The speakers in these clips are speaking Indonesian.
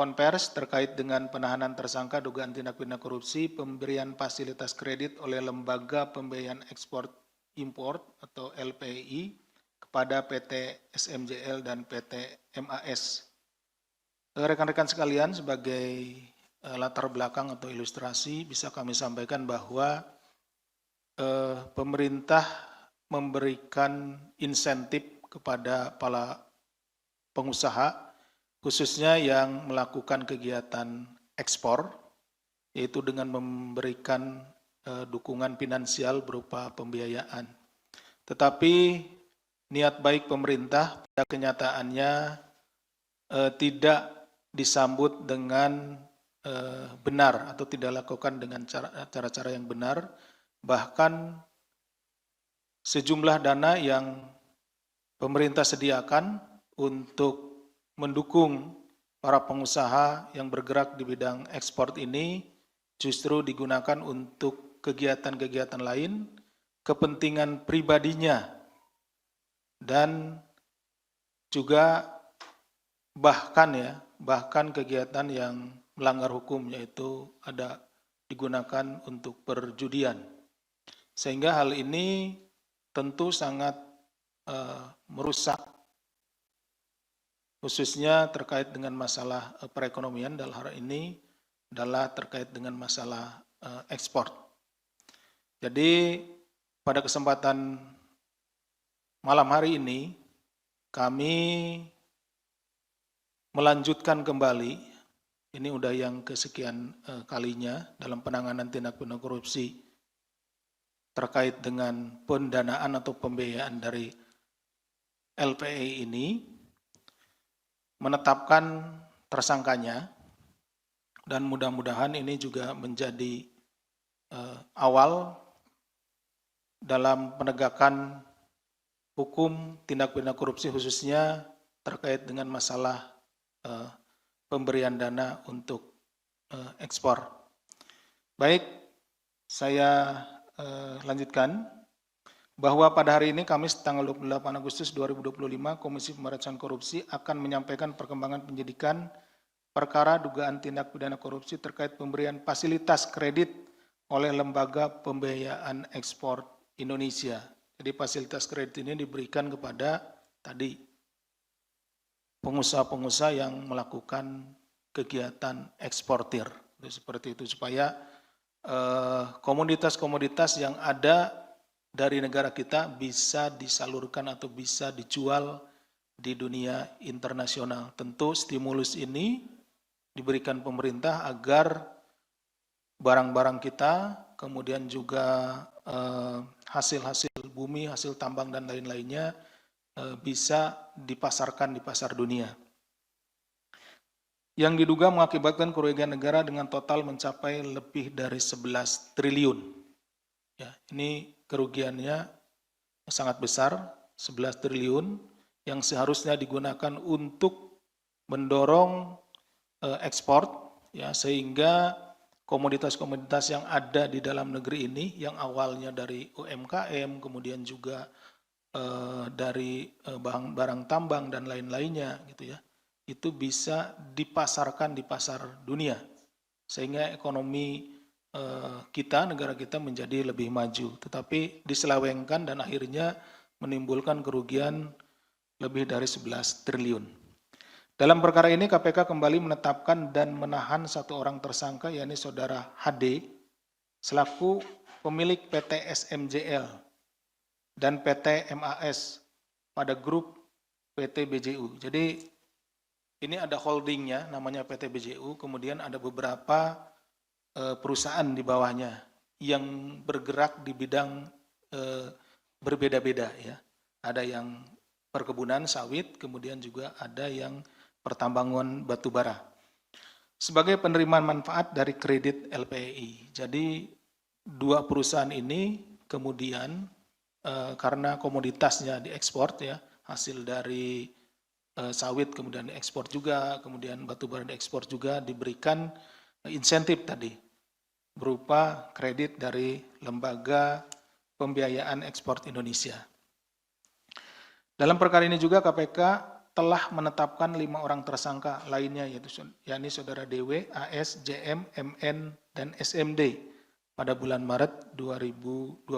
konvers terkait dengan penahanan tersangka dugaan tindak pidana korupsi pemberian fasilitas kredit oleh Lembaga Pembiayaan Ekspor Import atau LPI kepada PT SMJL dan PT MAS. Rekan-rekan sekalian, sebagai latar belakang atau ilustrasi bisa kami sampaikan bahwa pemerintah memberikan insentif kepada para pengusaha khususnya yang melakukan kegiatan ekspor, yaitu dengan memberikan dukungan finansial berupa pembiayaan. Tetapi niat baik pemerintah pada kenyataannya tidak disambut dengan benar atau tidak dilakukan dengan cara-cara yang benar, bahkan sejumlah dana yang pemerintah sediakan untuk mendukung para pengusaha yang bergerak di bidang ekspor ini justru digunakan untuk kegiatan-kegiatan lain, kepentingan pribadinya, dan juga bahkan kegiatan yang melanggar hukum, yaitu ada digunakan untuk perjudian. Sehingga hal ini tentu sangat merusak, khususnya terkait dengan masalah perekonomian. Dalam hal ini adalah terkait dengan masalah ekspor. Jadi pada kesempatan malam hari ini kami melanjutkan kembali, ini udah yang kesekian kalinya dalam penanganan tindak pidana korupsi terkait dengan pendanaan atau pembiayaan dari LPI ini, menetapkan tersangkanya, dan mudah-mudahan ini juga menjadi awal dalam penegakan hukum tindak pidana korupsi khususnya terkait dengan masalah pemberian dana untuk ekspor. Baik, saya lanjutkan bahwa pada hari ini Kamis tanggal 28 Agustus 2025 Komisi Pemberantasan Korupsi akan menyampaikan perkembangan penyidikan perkara dugaan tindak pidana korupsi terkait pemberian fasilitas kredit oleh Lembaga Pembiayaan Ekspor Indonesia. Jadi fasilitas kredit ini diberikan kepada tadi pengusaha-pengusaha yang melakukan kegiatan eksportir. Seperti itu, supaya komoditas-komoditas yang ada dari negara kita bisa disalurkan atau bisa dijual di dunia internasional. Tentu stimulus ini diberikan pemerintah agar barang-barang kita, kemudian juga hasil-hasil bumi, hasil tambang dan lain-lainnya bisa dipasarkan di pasar dunia. Yang diduga mengakibatkan kerugian negara dengan total mencapai lebih dari 11 triliun. Ya, ini kerugiannya sangat besar, 11 triliun yang seharusnya digunakan untuk mendorong ekspor, ya, sehingga komoditas-komoditas yang ada di dalam negeri ini yang awalnya dari UMKM, kemudian juga dari barang tambang dan lain-lainnya gitu ya, itu bisa dipasarkan di pasar dunia sehingga ekonomi kita, negara kita menjadi lebih maju, tetapi diselewengkan dan akhirnya menimbulkan kerugian lebih dari 11 triliun. Dalam perkara ini KPK kembali menetapkan dan menahan satu orang tersangka, yakni saudara HD selaku pemilik PT SMJL dan PT MAS pada grup PT BJU. Jadi ini ada holdingnya namanya PT BJU, kemudian ada beberapa perusahaan di bawahnya yang bergerak di bidang berbeda-beda ya. Ada yang perkebunan sawit, kemudian juga ada yang pertambangan batu bara. Sebagai penerimaan manfaat dari kredit LPI. Jadi dua perusahaan ini kemudian karena komoditasnya diekspor ya, hasil dari sawit kemudian diekspor juga, kemudian batu bara diekspor juga, diberikan insentif tadi berupa kredit dari Lembaga Pembiayaan Ekspor Indonesia. Dalam perkara ini juga KPK telah menetapkan 5 orang tersangka lainnya, yakni Saudara DW, AS, JM, MN, dan SMD pada bulan Maret 2025.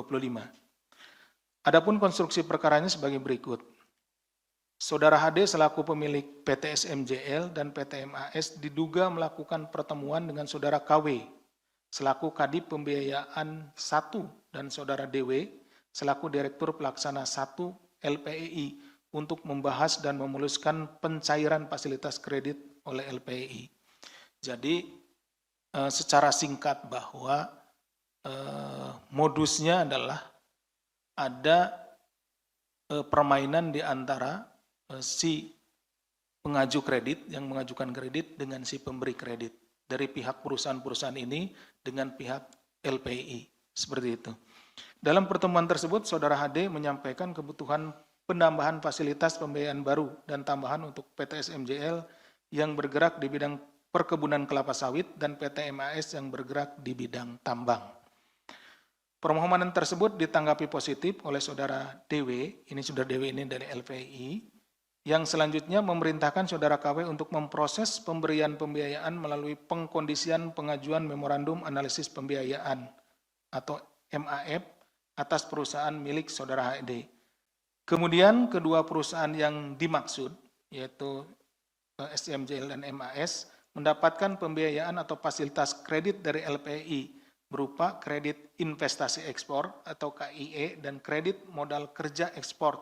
Adapun konstruksi perkaranya sebagai berikut. Saudara HD selaku pemilik PT SMJL dan PT MAS diduga melakukan pertemuan dengan Saudara KW selaku Kadip Pembiayaan 1 dan Saudara DW selaku Direktur Pelaksana 1 LPEI untuk membahas dan memuluskan pencairan fasilitas kredit oleh LPEI. Jadi secara singkat bahwa modusnya adalah ada permainan di antara si pengaju kredit yang mengajukan kredit dengan si pemberi kredit dari pihak perusahaan-perusahaan ini dengan pihak LPI, seperti itu. Dalam pertemuan tersebut, Saudara HD menyampaikan kebutuhan penambahan fasilitas pembiayaan baru dan tambahan untuk PT SMJL yang bergerak di bidang perkebunan kelapa sawit dan PT MAS yang bergerak di bidang tambang. Permohonan tersebut ditanggapi positif oleh Saudara DW, ini Saudara DW ini dari LPI, yang selanjutnya memerintahkan Saudara KW untuk memproses pemberian pembiayaan melalui pengkondisian pengajuan Memorandum Analisis Pembiayaan atau MAF atas perusahaan milik Saudara HD. Kemudian kedua perusahaan yang dimaksud, yaitu SMJL dan MAS, mendapatkan pembiayaan atau fasilitas kredit dari LPI berupa kredit investasi ekspor atau KIE dan kredit modal kerja ekspor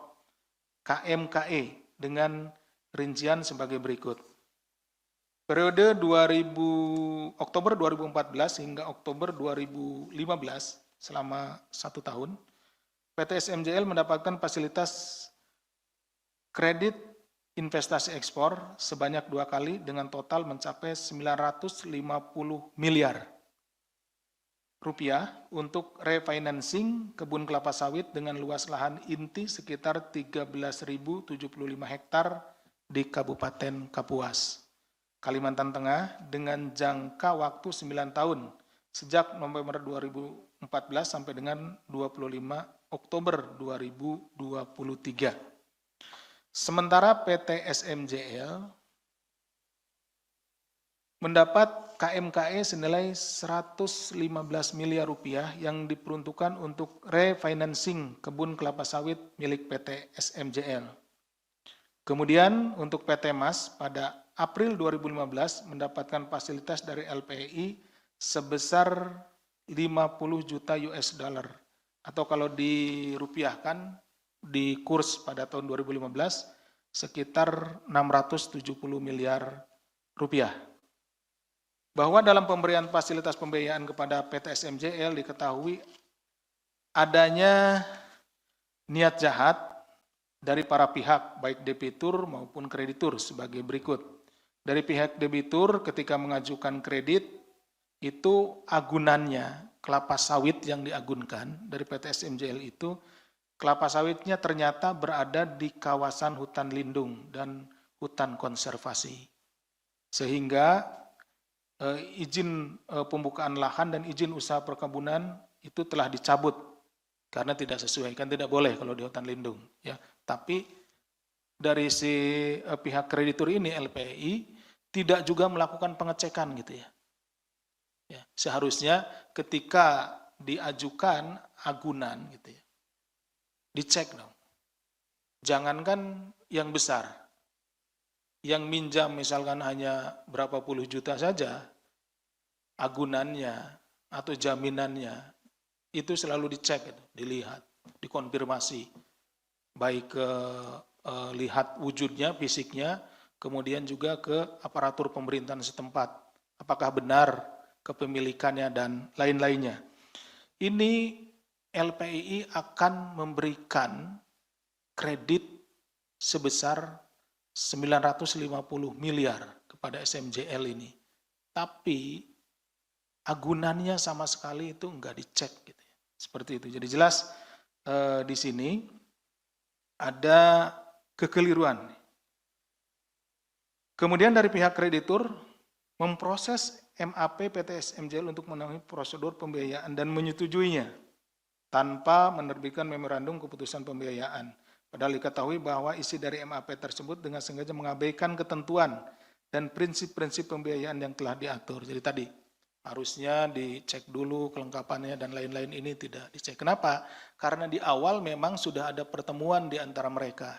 KMKE dengan rincian sebagai berikut. Periode Oktober 2014 hingga Oktober 2015, selama 1 tahun, PT SMJL mendapatkan fasilitas kredit investasi ekspor sebanyak 2 kali dengan total mencapai 950 miliar rupiah untuk refinancing kebun kelapa sawit dengan luas lahan inti sekitar 13.075 hektar di Kabupaten Kapuas, Kalimantan Tengah dengan jangka waktu 9 tahun sejak November 2014 sampai dengan 25 Oktober 2023. Sementara PT SMJL mendapat KMKE senilai 115 miliar rupiah yang diperuntukkan untuk refinancing kebun kelapa sawit milik PT SMJL. Kemudian untuk PT MAS pada April 2015 mendapatkan fasilitas dari LPI sebesar 50 juta US dollar atau kalau dirupiahkan di kurs pada tahun 2015 sekitar 670 miliar rupiah. Bahwa dalam pemberian fasilitas pembiayaan kepada PT SMJL diketahui adanya niat jahat dari para pihak, baik debitur maupun kreditur sebagai berikut. Dari pihak debitur ketika mengajukan kredit, itu agunannya, kelapa sawit yang diagunkan dari PT SMJL itu, kelapa sawitnya ternyata berada di kawasan hutan lindung dan hutan konservasi. Sehingga izin pembukaan lahan dan izin usaha perkebunan itu telah dicabut karena tidak sesuai, kan tidak boleh kalau di hutan lindung, ya. Tapi dari si pihak kreditur ini LPI tidak juga melakukan pengecekan gitu ya. Ya, seharusnya ketika diajukan agunan gitu ya, dicek dong. Jangankan yang besar, yang minjam misalkan hanya berapa puluh juta saja, agunannya atau jaminannya itu selalu dicek, dilihat, dikonfirmasi, baik ke lihat wujudnya, fisiknya, kemudian juga ke aparatur pemerintahan setempat, apakah benar kepemilikannya dan lain-lainnya. Ini LPI akan memberikan kredit sebesar 950 miliar kepada SMJL ini. Tapi agunannya sama sekali itu enggak dicek gitu ya. Seperti itu. Jadi jelas di sini ada kekeliruan. Kemudian dari pihak kreditur memproses MAP PT SMJL untuk memenuhi prosedur pembiayaan dan menyetujuinya tanpa menerbitkan memorandum keputusan pembiayaan Padahal diketahui bahwa isi dari MAP tersebut dengan sengaja mengabaikan ketentuan dan prinsip-prinsip pembiayaan yang telah diatur. Jadi tadi harusnya dicek dulu kelengkapannya dan lain-lain, ini tidak dicek. Kenapa? Karena di awal memang sudah ada pertemuan di antara mereka.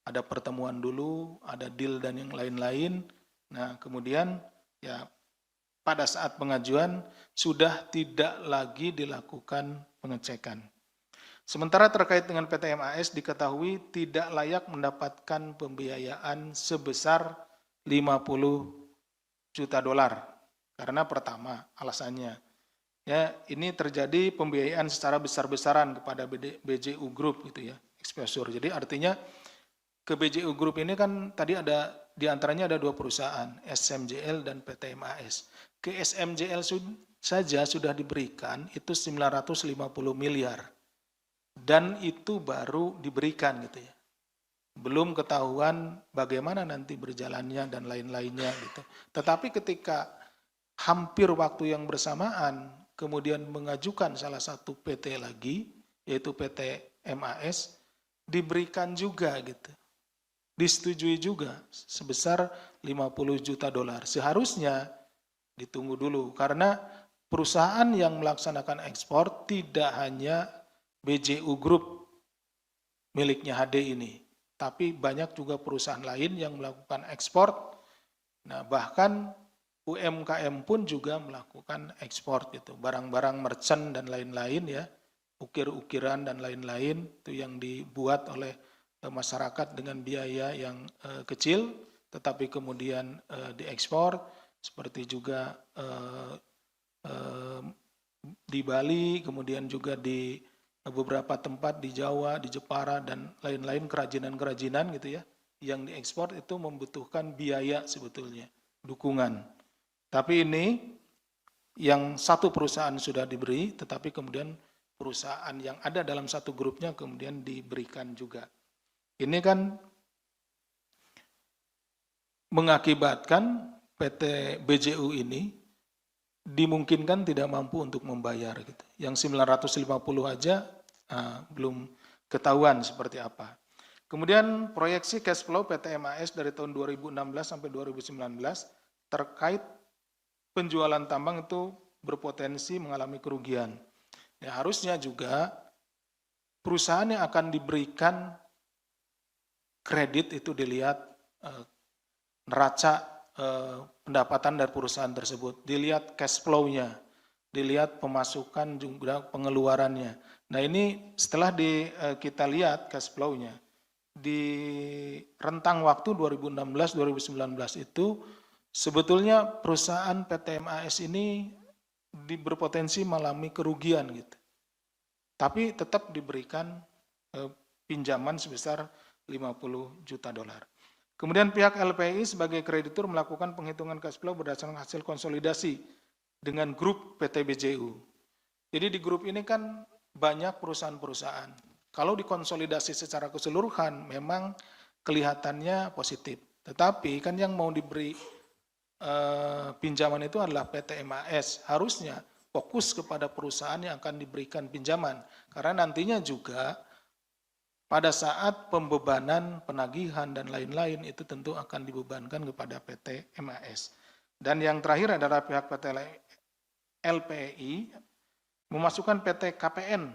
Ada pertemuan dulu, ada deal dan yang lain-lain. Nah, kemudian ya pada saat pengajuan sudah tidak lagi dilakukan pengecekan. Sementara terkait dengan PT MAS diketahui tidak layak mendapatkan pembiayaan sebesar 50 juta dolar. Karena pertama, alasannya ya ini terjadi pembiayaan secara besar-besaran kepada BJU Group gitu ya, exposure. Jadi artinya ke BJU Group ini kan tadi ada di antaranya ada 2 perusahaan, SMJL dan PT MAS. Ke SMJL saja sudah diberikan itu 950 miliar. Dan itu baru diberikan gitu ya. Belum ketahuan bagaimana nanti berjalannya dan lain-lainnya gitu. Tetapi ketika hampir waktu yang bersamaan kemudian mengajukan salah satu PT lagi, yaitu PT MAS, diberikan juga gitu. Disetujui juga sebesar 50 juta dolar. Seharusnya ditunggu dulu karena perusahaan yang melaksanakan ekspor tidak hanya BJU Group miliknya HD ini, tapi banyak juga perusahaan lain yang melakukan ekspor. Nah, bahkan UMKM pun juga melakukan ekspor gitu, barang-barang merchant dan lain-lain ya, ukir-ukiran dan lain-lain itu yang dibuat oleh masyarakat dengan biaya yang kecil, tetapi kemudian diekspor, seperti juga di Bali, kemudian juga di beberapa tempat di Jawa, di Jepara, dan lain-lain kerajinan-kerajinan gitu ya, yang diekspor itu membutuhkan biaya sebetulnya, dukungan. Tapi ini yang satu perusahaan sudah diberi, tetapi kemudian perusahaan yang ada dalam satu grupnya kemudian diberikan juga. Ini kan mengakibatkan PT BJU ini dimungkinkan tidak mampu untuk membayar gitu. Yang 950 aja belum ketahuan seperti apa. Kemudian proyeksi cash flow PT MAS dari tahun 2016 sampai 2019 terkait penjualan tambang itu berpotensi mengalami kerugian. Ya, harusnya juga perusahaan yang akan diberikan kredit itu dilihat neraca pendapatan dari perusahaan tersebut, dilihat cash flow-nya, dilihat pemasukan juga pengeluarannya. Nah ini setelah kita lihat cash flow-nya, di rentang waktu 2016-2019 itu sebetulnya perusahaan PT MAS ini berpotensi mengalami kerugian gitu. Tapi tetap diberikan pinjaman sebesar 50 juta dolar. Kemudian pihak LPI sebagai kreditur melakukan penghitungan cash flow berdasarkan hasil konsolidasi dengan grup PT BJU. Jadi di grup ini kan banyak perusahaan-perusahaan. Kalau dikonsolidasi secara keseluruhan memang kelihatannya positif. Tetapi kan yang mau diberi pinjaman itu adalah PT MAS. Harusnya fokus kepada perusahaan yang akan diberikan pinjaman. Karena nantinya juga pada saat pembebanan, penagihan, dan lain-lain itu tentu akan dibebankan kepada PT MAS. Dan yang terakhir adalah pihak PT LPI memasukkan PT KPN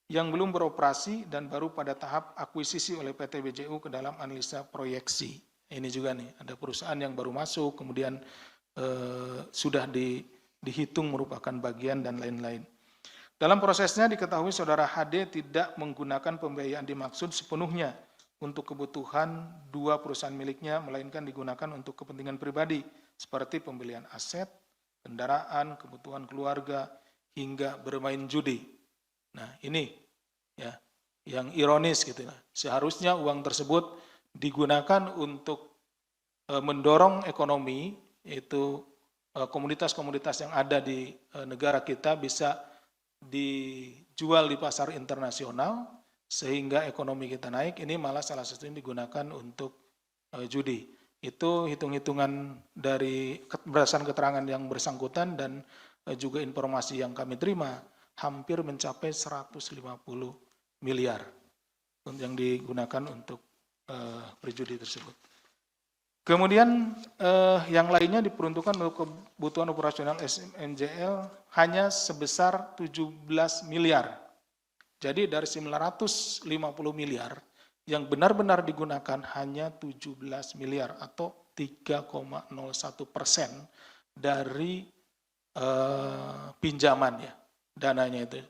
yang belum beroperasi dan baru pada tahap akuisisi oleh PT BJU ke dalam analisa proyeksi. Ini juga nih, ada perusahaan yang baru masuk, kemudian sudah dihitung merupakan bagian dan lain-lain. Dalam prosesnya diketahui saudara HD tidak menggunakan pembiayaan dimaksud sepenuhnya untuk kebutuhan 2 perusahaan miliknya, melainkan digunakan untuk kepentingan pribadi, seperti pembelian aset, kendaraan, kebutuhan keluarga, hingga bermain judi. Nah ini ya yang ironis gitu. Seharusnya uang tersebut digunakan untuk mendorong ekonomi, yaitu komoditas-komoditas yang ada di negara kita bisa dijual di pasar internasional sehingga ekonomi kita naik. Ini malah salah satunya digunakan untuk judi. Itu hitung-hitungan dari berdasarkan keterangan yang bersangkutan dan juga informasi yang kami terima hampir mencapai 150 miliar. yang digunakan untuk berjudi tersebut. Kemudian yang lainnya diperuntukkan untuk kebutuhan operasional SMNJL hanya sebesar 17 miliar. Jadi dari 950 miliar yang benar-benar digunakan hanya 17 miliar atau 3,01% dari pinjaman ya, dananya itu.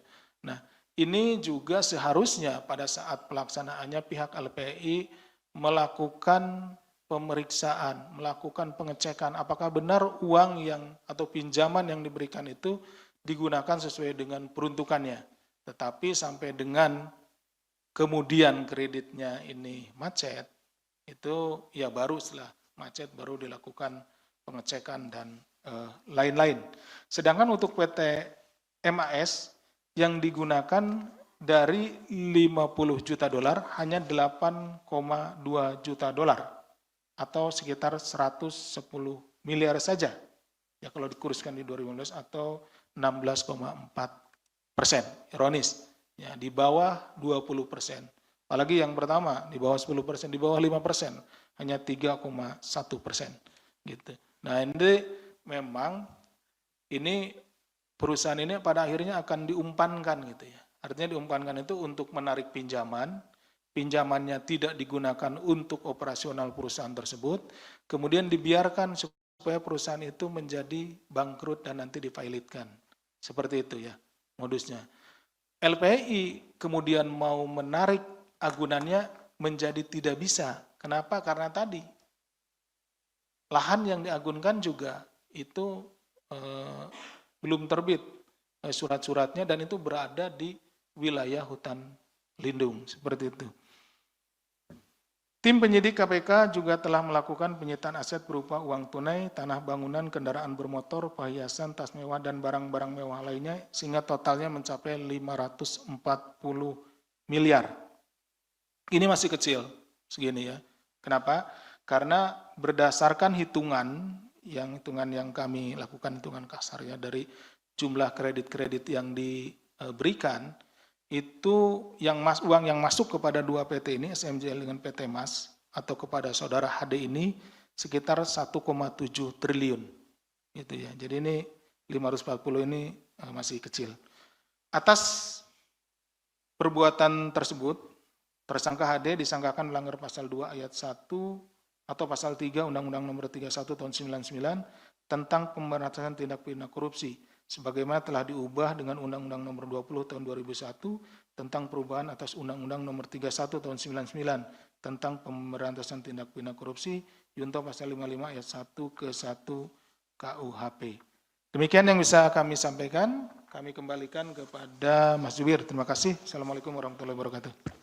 Nah, ini juga seharusnya pada saat pelaksanaannya pihak LPI melakukan pemeriksaan, melakukan pengecekan apakah benar uang yang atau pinjaman yang diberikan itu digunakan sesuai dengan peruntukannya. Tetapi sampai dengan kemudian kreditnya ini macet, itu ya baru setelah macet baru dilakukan pengecekan dan lain-lain. Sedangkan untuk PT MAS yang digunakan dari 50 juta dolar hanya 8,2 juta dolar atau sekitar 110 miliar saja. Ya kalau dikurskan di 2015 atau 16,4%. Ironis, ya di bawah 20%. Apalagi yang pertama di bawah 10%, di bawah 5%, hanya 3,1%. Gitu. Nah ini memang ini perusahaan ini pada akhirnya akan diumpankan gitu ya. Artinya diumpankan itu untuk menarik pinjaman, pinjamannya tidak digunakan untuk operasional perusahaan tersebut, kemudian dibiarkan supaya perusahaan itu menjadi bangkrut dan nanti difailitkan. Seperti itu ya modusnya. LPI kemudian mau menarik agunannya menjadi tidak bisa. Kenapa? Karena tadi lahan yang diagunkan juga itu belum terbit surat-suratnya dan itu berada di wilayah hutan lindung, seperti itu. Tim penyidik KPK juga telah melakukan penyitaan aset berupa uang tunai, tanah bangunan, kendaraan bermotor, perhiasan, tas mewah, dan barang-barang mewah lainnya, sehingga totalnya mencapai 540 miliar. Ini masih kecil, segini ya. Kenapa? Karena berdasarkan hitungan yang kami lakukan, hitungan kasarnya dari jumlah kredit-kredit yang diberikan, itu uang yang masuk kepada dua PT ini, SMJL dengan PT MAS, atau kepada saudara HD ini sekitar 1,7 triliun. Gitu ya. Jadi ini 540 ini masih kecil. Atas perbuatan tersebut, tersangka HD disangkakan melanggar pasal 2 ayat 1 atau pasal 3 Undang-Undang Nomor 31 Tahun 99 tentang pemberantasan tindak pidana korupsi, sebagaimana telah diubah dengan Undang-Undang Nomor 20 Tahun 2001 tentang perubahan atas Undang-Undang Nomor 31 Tahun 99 tentang pemberantasan tindak pidana korupsi, junto pasal 55 ayat 1 ke 1 KUHP. Demikian yang bisa kami sampaikan. Kami kembalikan kepada Mas Jubir. Terima kasih. Assalamualaikum warahmatullahi wabarakatuh.